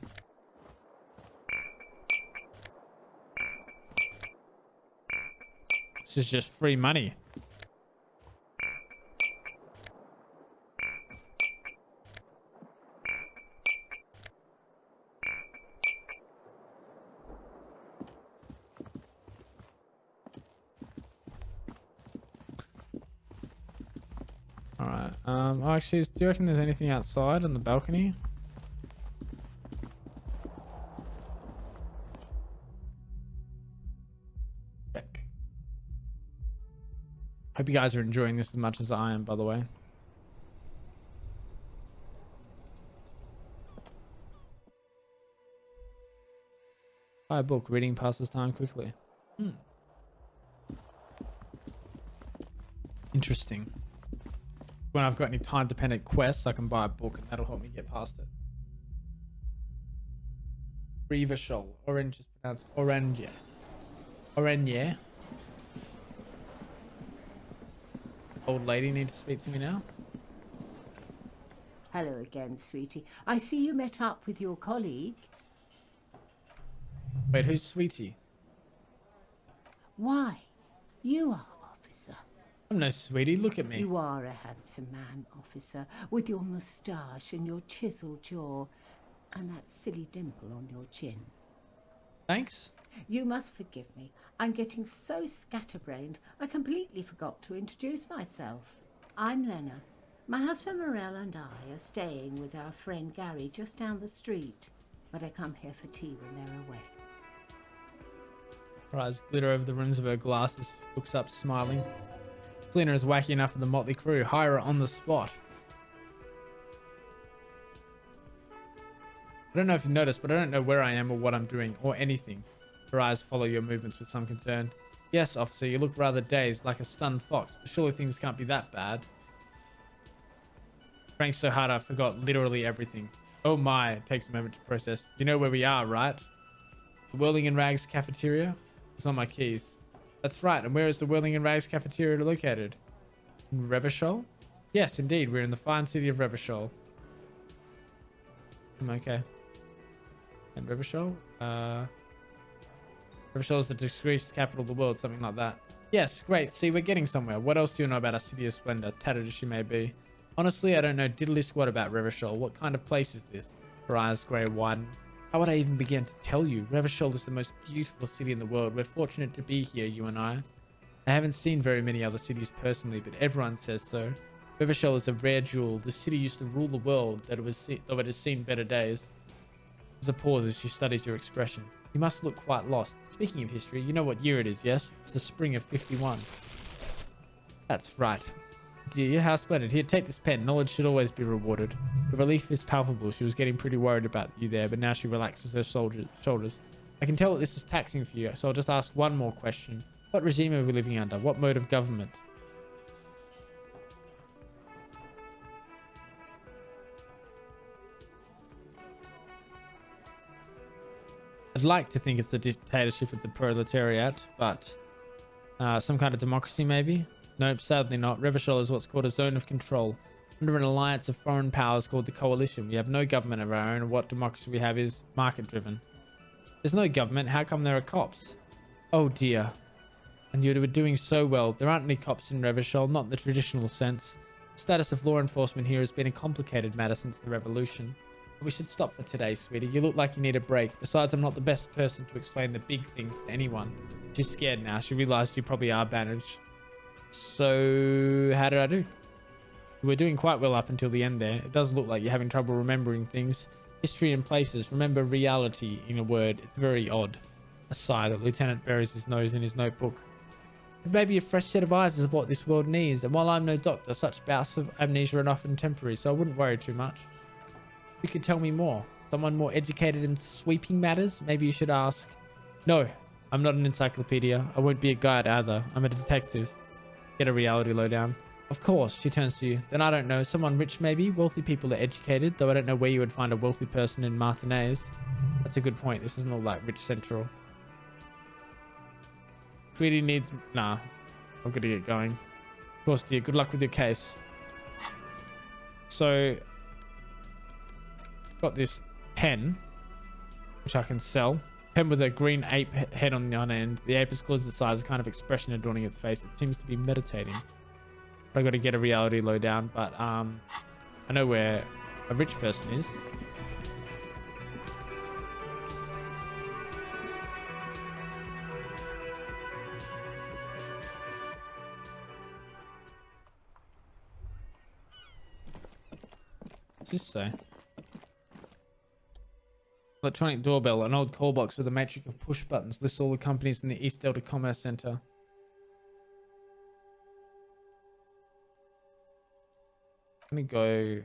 This is just free money. Alright. Oh, actually, do you reckon there's anything outside on the balcony? Check. Hope you guys are enjoying this as much as I am, by the way. Buy a book. Reading passes time quickly. Interesting. When I've got any time-dependent quests, I can buy a book and that'll help me get past it. Revachol. Orange is pronounced orange. Orange. Old lady need to speak to me now? Hello again, sweetie. I see you met up with your colleague. Wait, who's Sweetie? Why? You are, officer. I'm no Sweetie, look at me. You are a handsome man, officer, with your moustache and your chiseled jaw and that silly dimple on your chin. Thanks. You must forgive me. I'm getting so scatterbrained, I completely forgot to introduce myself. I'm Lena. My husband Morel and I are staying with our friend Gary just down the street, but I come here for tea when they're away. Her eyes glitter over the rims of her glasses. Looks up, smiling. Selena is wacky enough for the motley crew. Hire her on the spot. I don't know if you noticed, but I don't know where I am or what I'm doing or anything. Her eyes follow your movements with some concern. Yes, officer, you look rather dazed, like a stunned fox, but surely things can't be that bad. Drank so hard I forgot literally everything. Oh my, it takes a moment to process. You know where we are, right? The Whirling and Rags cafeteria? It's on my keys. That's right, and where is the Whirling and Rags cafeteria located? In Revachol? Yes, indeed, we're in the fine city of Revachol. Okay. And Revachol? Revachol is the disgraced capital of the world, something like that. Yes, great, see, we're getting somewhere. What else do you know about our city of splendor, tattered as she may be? Honestly, I don't know diddly squat about Revachol. What kind of place is this? Her eyes grey widen. How would I even begin to tell you? Revachol is the most beautiful city in the world. We're fortunate to be here, you and I. I haven't seen very many other cities personally, but everyone says so. Revachol is a rare jewel. The city used to rule the world, though it has seen better days. There's a pause as she studies your expression. You must look quite lost. Speaking of history, you know what year it is, yes? It's the spring of 51. That's right. Dear, how splendid. Here, take this pen. Knowledge should always be rewarded. The relief is palpable. She was getting pretty worried about you there, but now she relaxes her shoulders. I can tell that this is taxing for you, so I'll just ask one more question. What regime are we living under? What mode of government? I'd like to think it's the dictatorship of the proletariat, but some kind of democracy maybe? Nope, sadly not. Revachol is what's called a zone of control. Under an alliance of foreign powers called the Coalition, we have no government of our own, and what democracy we have is market-driven. There's no government, how come there are cops? Oh dear. And you were doing so well. There aren't any cops in Revachol, not in the traditional sense. The status of law enforcement here has been a complicated matter since the revolution. But we should stop for today, sweetie. You look like you need a break. Besides, I'm not the best person to explain the big things to anyone. She's scared now. She realized you probably are bandaged. So, how did I do? We're doing quite well up until the end there. It does look like you're having trouble remembering things. History and places. Remember reality in a word. It's very odd. A sigh. The lieutenant buries his nose in his notebook. Maybe a fresh set of eyes is what this world needs, and while I'm no doctor, such bouts of amnesia are often temporary, so I wouldn't worry too much. You could tell me more. Someone more educated in sweeping matters? Maybe you should ask. No, I'm not an encyclopedia. I won't be a guide either. I'm a detective. Get a reality lowdown. Of course, she turns to you. Then I don't know. Someone rich maybe? Wealthy people are educated, though I don't know where you would find a wealthy person in Martinez. That's a good point. This isn't all like rich central. Tweety needs... Nah. I'm gonna get going. Of course, dear. Good luck with your case. So... got this pen, which I can sell. Pen with a green ape head on the one end. The ape is close to the size, a kind of expression adorning its face. It seems to be meditating. But I got to get a reality lowdown. But I know where a rich person is. What's this say? Electronic doorbell, an old call box with a matrix of push buttons lists all the companies in the East Delta Commerce Center. I'm gonna go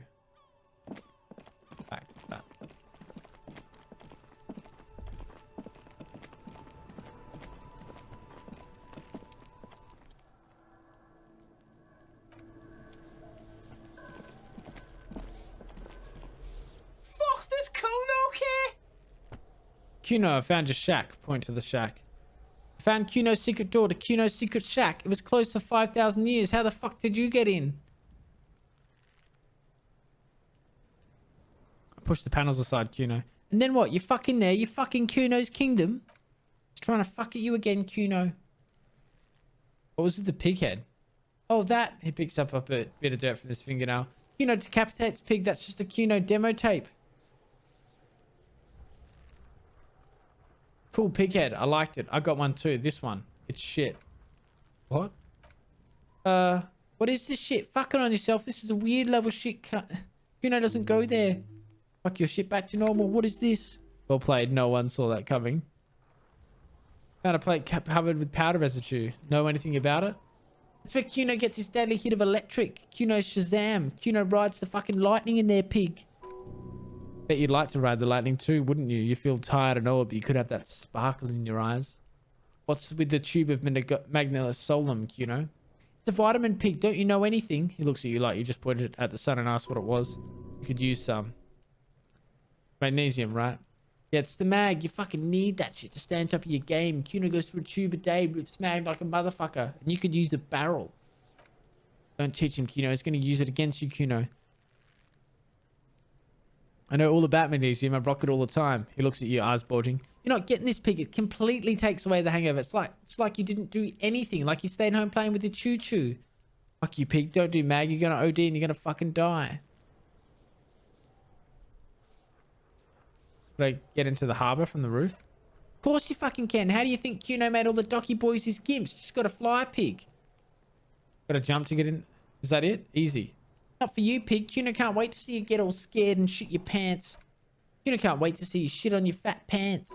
back to that. Fuck, does Kuno care? Kuno, I found your shack. Point to the shack. I found Kuno's secret door to Kuno's secret shack. It was closed for 5,000 years. How the fuck did you get in? I pushed the panels aside, Kuno. And then what? You fucking there? You fucking Kuno's kingdom? He's trying to fuck at you again, Kuno. What was with the pig head? Oh, that. He picks up a bit of dirt from his fingernail. Kuno decapitates pig. That's just a Kuno demo tape. Cool pig head. I liked it. I got one too. This one. It's shit. What? What is this shit? Fucking on yourself. This is a weird level shit. Kuno doesn't go there. Fuck your shit back to normal. What is this? Well played. No one saw that coming. Found a plate covered with powder residue. Know anything about it? That's where Kuno gets his deadly hit of electric. Kuno Shazam. Kuno rides the fucking lightning in there, pig. Bet you'd like to ride the lightning too, wouldn't you? You feel tired and old, but you could have that sparkle in your eyes. What's with the tube of Magnus Solum, Kuno? It's a vitamin, pig. Don't you know anything? He looks at you like you just pointed at the sun and asked what it was. You could use some. Magnesium, right? Yeah, it's the mag. You fucking need that shit to stay on top of your game. Kuno goes through a tube a day, rips mag like a motherfucker. And you could use a barrel. Don't teach him, Kuno. He's going to use it against you, Kuno. I know all about magnesium. I rock it all the time. He looks at you, eyes bulging. You're not getting this, pig. It completely takes away the hangover. It's like you didn't do anything. Like you stayed home playing with your choo-choo. Fuck you, pig. Don't do mag. You're going to OD and you're going to fucking die. Could I get into the harbor from the roof? Of course you fucking can. How do you think Kuno made all the docky boys his gimps? Just got to fly, pig. Got to jump to get in. Is that it? Easy. Not for you, pig. Kuno can't wait to see you get all scared and shit your pants. Kuno can't wait to see you shit on your fat pants.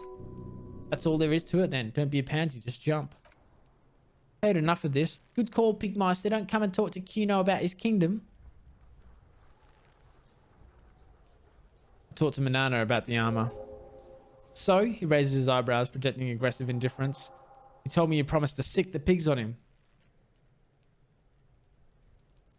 That's all there is to it then. Don't be a pansy. Just jump. I had enough of this. Good call, Pigmeister. Don't come and talk to Kuno about his kingdom. Talk to Manana about the armor. So, he raises his eyebrows, projecting aggressive indifference. He told me you promised to sick the pigs on him.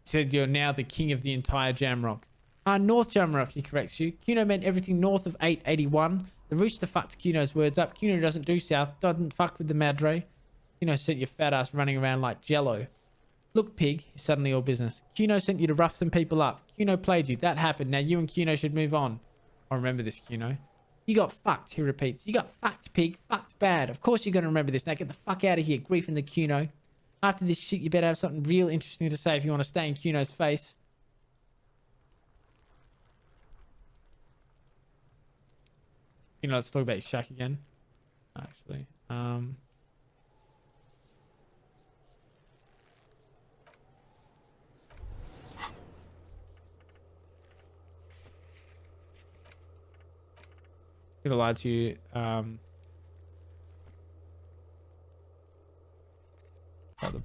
He said you're now the king of the entire Jamrock. North Jamrock, he corrects you. Kuno meant everything north of 881. The rooster fucked Kuno's words up. Kuno doesn't do south, doesn't fuck with the Madre. Kuno sent your fat ass running around like Jello. Look, pig, he's suddenly all business. Kuno sent you to rough some people up. Kuno played you. That happened. Now you and Kuno should move on. I remember this, Kuno. You got fucked, he repeats. You got fucked, pig. Fucked bad. Of course you're going to remember this. Now get the fuck out of here, griefing the Kuno. After this shit, you better have something real interesting to say if you want to stay in Kuno's face. You know, let's talk about your shack again. Actually, could have lied to you.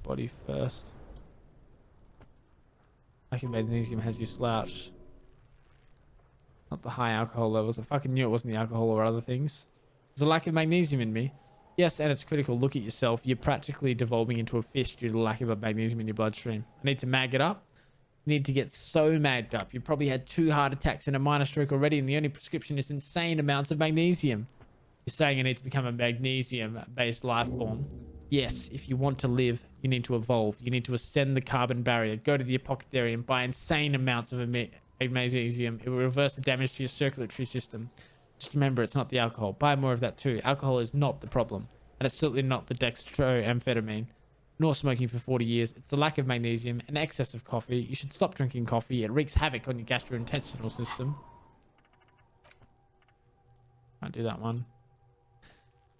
body first. Lack of magnesium has you slouched. Not the high alcohol levels. I fucking knew it wasn't the alcohol or other things. There's a lack of magnesium in me. Yes, and it's critical. Look at yourself. You're practically devolving into a fish due to the lack of magnesium in your bloodstream. I need to mag it up. You need to get so magged up. You probably had 2 heart attacks and a minor stroke already, and the only prescription is insane amounts of magnesium. You're saying I need to become a magnesium-based life form. Yes, if you want to live, you need to evolve. You need to ascend the carbon barrier. Go to the apothecary and buy insane amounts of magnesium. It will reverse the damage to your circulatory system. Just remember, it's not the alcohol. Buy more of that too. Alcohol is not the problem. And it's certainly not the dextroamphetamine. Nor smoking for 40 years. It's the lack of magnesium and excess of coffee. You should stop drinking coffee. It wreaks havoc on your gastrointestinal system. Can't do that one.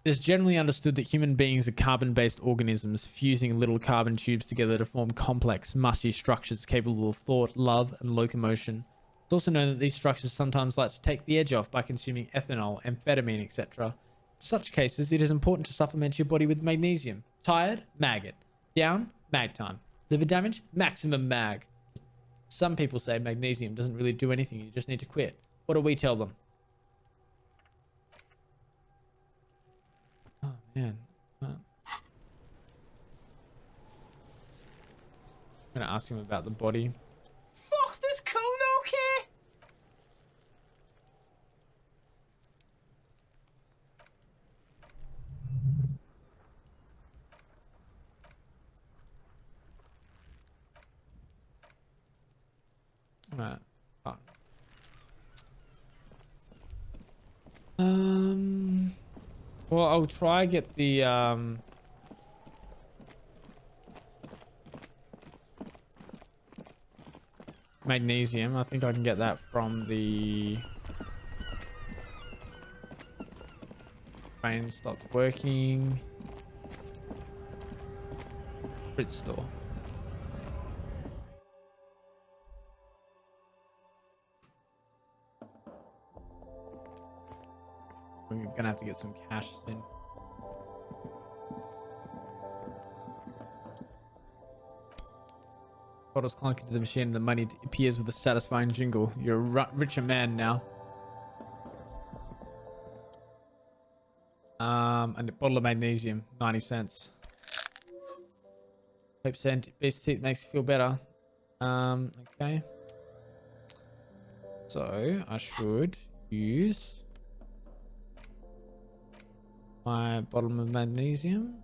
It is generally understood that human beings are carbon-based organisms, fusing little carbon tubes together to form complex, mushy structures capable of thought, love, and locomotion. It's also known that these structures sometimes like to take the edge off by consuming ethanol, amphetamine, etc. In such cases, it is important to supplement your body with magnesium. Tired? Mag it. Down? Mag time. Liver damage? Maximum mag. Some people say magnesium doesn't really do anything. You just need to quit. What do we tell them? Oh, man. I'm going to ask him about the body. Fuck this cool, okay? Right. Oh. Well, I'll try get the magnesium. I think I can get that from the brain stopped working. Fritz store. We're gonna have to get some cash soon. Bottles clunk into the machine and the money appears with a satisfying jingle. You're a richer man now. And a bottle of magnesium, 90 cents. Hope base tip makes you feel better. Okay. So I should use my bottle of magnesium.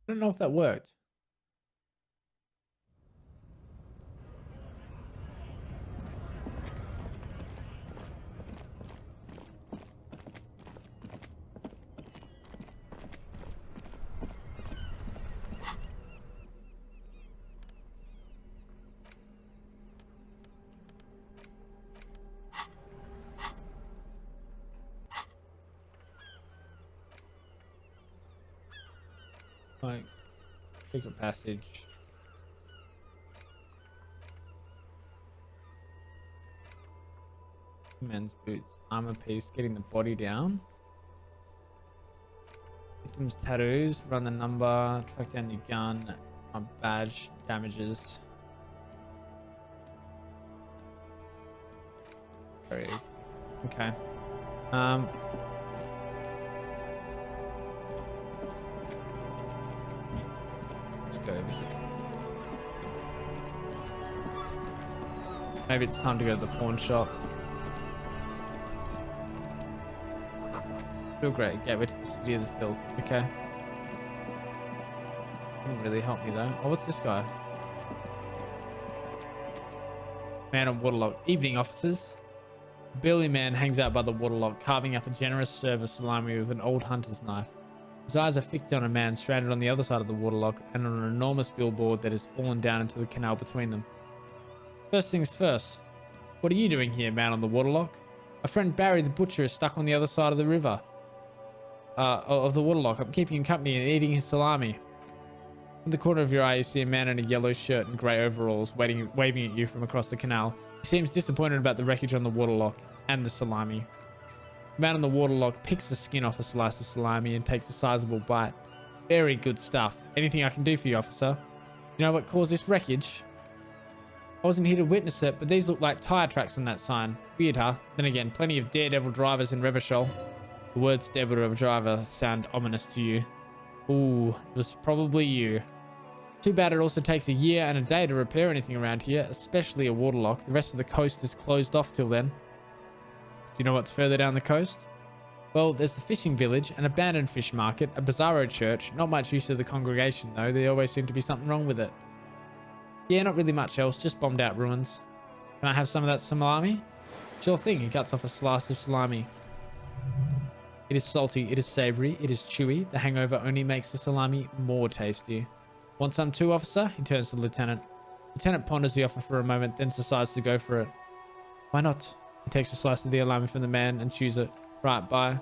I don't know if that worked. Like, secret passage. Men's boots, armor piece, getting the body down. Victim's tattoos, run the number, track down your gun, badge, damages. Very okay. Go over here. Maybe it's time to go to the pawn shop. Feel great. Get rid of the city of the filth. Okay. Didn't really help me though. Oh, what's this guy? Man on waterlock. Evening, officers. Burly man hangs out by the waterlock, carving up a generous service salami with an old hunter's knife. His eyes are fixed on a man stranded on the other side of the waterlock and on an enormous billboard that has fallen down into the canal between them. First things first. What are you doing here, man on the waterlock? My friend Barry the butcher is stuck on the other side of the river. Of the waterlock. I'm keeping him company and eating his salami. In the corner of your eye, you see a man in a yellow shirt and grey overalls waving at you from across the canal. He seems disappointed about the wreckage on the waterlock and the salami. The man on the waterlock picks the skin off a slice of salami and takes a sizable bite. Very good stuff. Anything I can do for you, officer? You know what caused this wreckage? I wasn't here to witness it, but these look like tyre tracks on that sign. Weird, huh? Then again, plenty of daredevil drivers in Revachol. The words daredevil driver sound ominous to you. Ooh, it was probably you. Too bad it also takes a year and a day to repair anything around here, especially a waterlock. The rest of the coast is closed off till then. Do you know what's further down the coast? Well, there's the fishing village, an abandoned fish market, a bizarro church. Not much use of the congregation though. There always seemed to be something wrong with it. Yeah, not really much else, just bombed out ruins. Can I have some of that salami? Sure thing. He cuts off a slice of salami. It is salty, it is savory, it is chewy. The hangover only makes the salami more tasty. Want some too, officer? He turns to the lieutenant. Lieutenant ponders the offer for a moment, then decides to go for it. Why not? He takes a slice of the salami from the man and chews it. Right, bye.